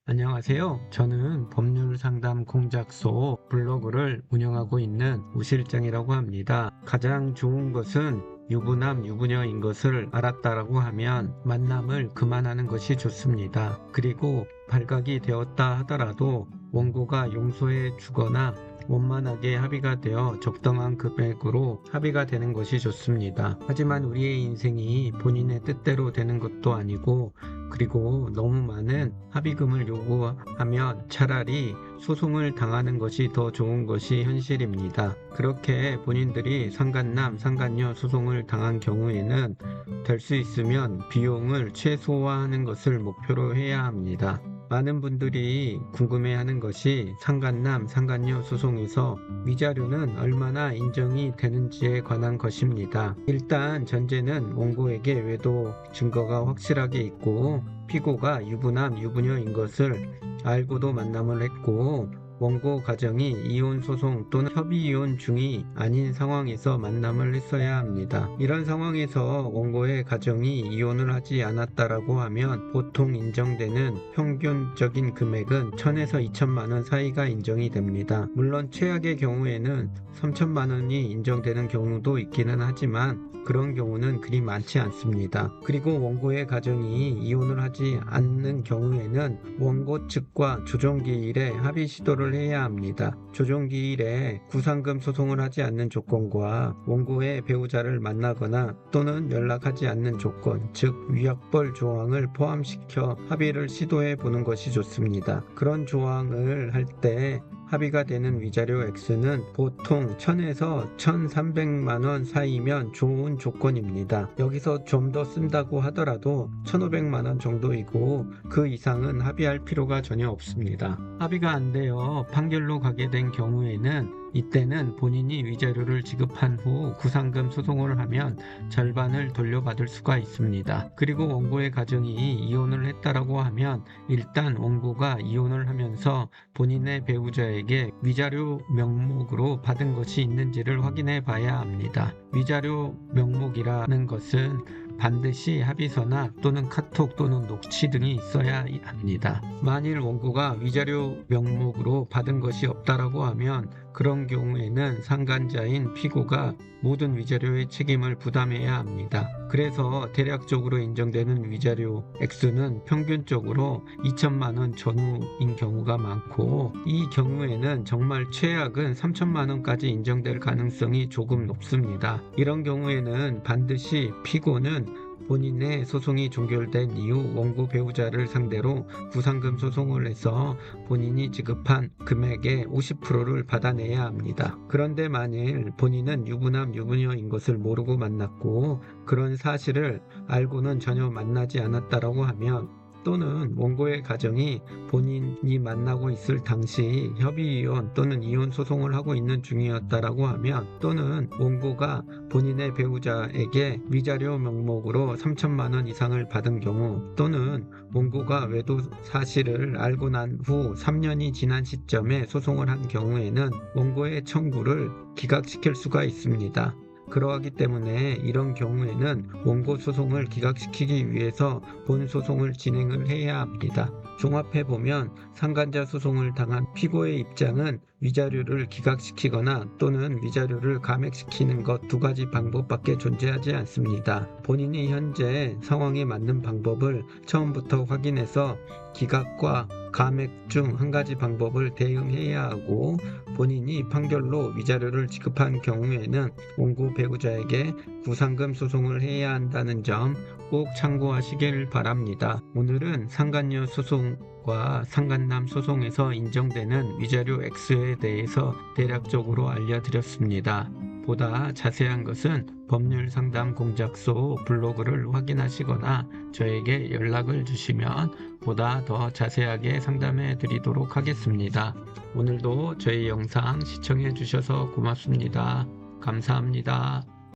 안녕하세요. 저는 법률상담 공작소 블로그를 운영하고 있는 우실장이라고 합니다. 가장 좋은 것은 유부남, 유부녀인 것을 알았다라고 하면 만남을 그만하는 것이 좋습니다. 그리고 발각이 되었다 하더라도 원고가 용서해 주거나 원만하게 합의가 되어 적당한 금액으로 합의가 되는 것이 좋습니다. 하지만 우리의 인생이 본인의 뜻대로 되는 것도 아니고 그리고 너무 많은 합의금을 요구하면 차라리 소송을 당하는 것이 더 좋은 것이 현실입니다. 그렇게 본인들이 상간남, 상간녀 소송을 당한 경우에는 될 수 있으면 비용을 최소화하는 것을 목표로 해야 합니다. 많은 분들이 궁금해하는 것이 상간남, 상간녀 소송에서 위자료는 얼마나 인정이 되는지에 관한 것입니다. 일단 전제는 원고에게 외도 증거가 확실하게 있고 피고가 유부남, 유부녀인 것을 알고도 만남을 했고 원고 가정이 이혼 소송 또는 협의 이혼 중이 아닌 상황에서 만남을 했어야 합니다. 이런 상황에서 원고의 가정이 이혼을 하지 않았다라고 하면 보통 인정되는 평균적인 금액은 1,000에서 2천만 원 사이가 인정이 됩니다. 물론 최악의 경우에는 3천만 원이 인정되는 경우도 있기는 하지만 그런 경우는 그리 많지 않습니다. 그리고 원고의 가정이 이혼을 하지 않는 경우에는 원고 측과 조정기일에 합의 시도를 해야 합니다. 조정기일에 구상금 소송을 하지 않는 조건과 원고의 배우자를 만나거나 또는 연락하지 않는 조건, 즉 위약벌 조항을 포함시켜 합의를 시도해 보는 것이 좋습니다. 그런 조항을 할 때 합의가 되는 위자료 액수는 보통 1,000에서 1,300만 원 사이면 좋은 조건입니다. 여기서 좀 더 쓴다고 하더라도 1,500만 원 정도이고 그 이상은 합의할 필요가 전혀 없습니다. 합의가 안 되어 판결로 가게 된 경우에는 이때는 본인이 위자료를 지급한 후 구상금 소송을 하면 절반을 돌려받을 수가 있습니다. 그리고 원고의 가정이 이혼을 했다라고 하면 일단 원고가 이혼을 하면서 본인의 배우자에게 위자료 명목으로 받은 것이 있는지를 확인해 봐야 합니다. 위자료 명목이라는 것은 반드시 합의서나 또는 카톡 또는 녹취 등이 있어야 합니다. 만일 원고가 위자료 명목으로 받은 것이 없다라고 하면 그런 경우에는 상간자인 피고가 모든 위자료의 책임을 부담해야 합니다. 그래서 대략적으로 인정되는 위자료 액수는 평균적으로 2천만 원 전후인 경우가 많고 이 경우에는 정말 최악은 3천만 원까지 인정될 가능성이 조금 높습니다. 이런 경우에는 반드시 피고는 본인의 소송이 종결된 이후 원고 배우자를 상대로 구상금 소송을 해서 본인이 지급한 금액의 50%를 받아내야 합니다. 그런데 만일 본인은 유부남, 유부녀인 것을 모르고 만났고 그런 사실을 알고는 전혀 만나지 않았다라고 하면 또는 원고의 가정이 본인이 만나고 있을 당시 협의이혼 또는 이혼 소송을 하고 있는 중이었다라고 하면 또는 원고가 본인의 배우자에게 위자료 명목으로 3천만 원 이상을 받은 경우 또는 원고가 외도 사실을 알고 난 후 3년이 지난 시점에 소송을 한 경우에는 원고의 청구를 기각시킬 수가 있습니다. 그러하기 때문에 이런 경우에는 원고 소송을 기각시키기 위해서 본 소송을 진행을 해야 합니다. 종합해보면 상간자 소송을 당한 피고의 입장은 위자료를 기각시키거나 또는 위자료를 감액시키는 것 두 가지 방법밖에 존재하지 않습니다. 본인이 현재 상황에 맞는 방법을 처음부터 확인해서 기각과 감액 중 한 가지 방법을 대응해야 하고 본인이 판결로 위자료를 지급한 경우에는 원고 배우자에게 구상금 소송을 해야 한다는 점 꼭 참고하시길 바랍니다. 오늘은 상간녀 소송과 상간남 소송에서 인정되는 위자료 액수에 대해서 대략적으로 알려드렸습니다. 보다 자세한 것은 법률상담 공작소 블로그를 확인하시거나 저에게 연락을 주시면 보다 더 자세하게 상담해 드리도록 하겠습니다. 오늘도 저희 영상 시청해 주셔서 고맙습니다. 감사합니다.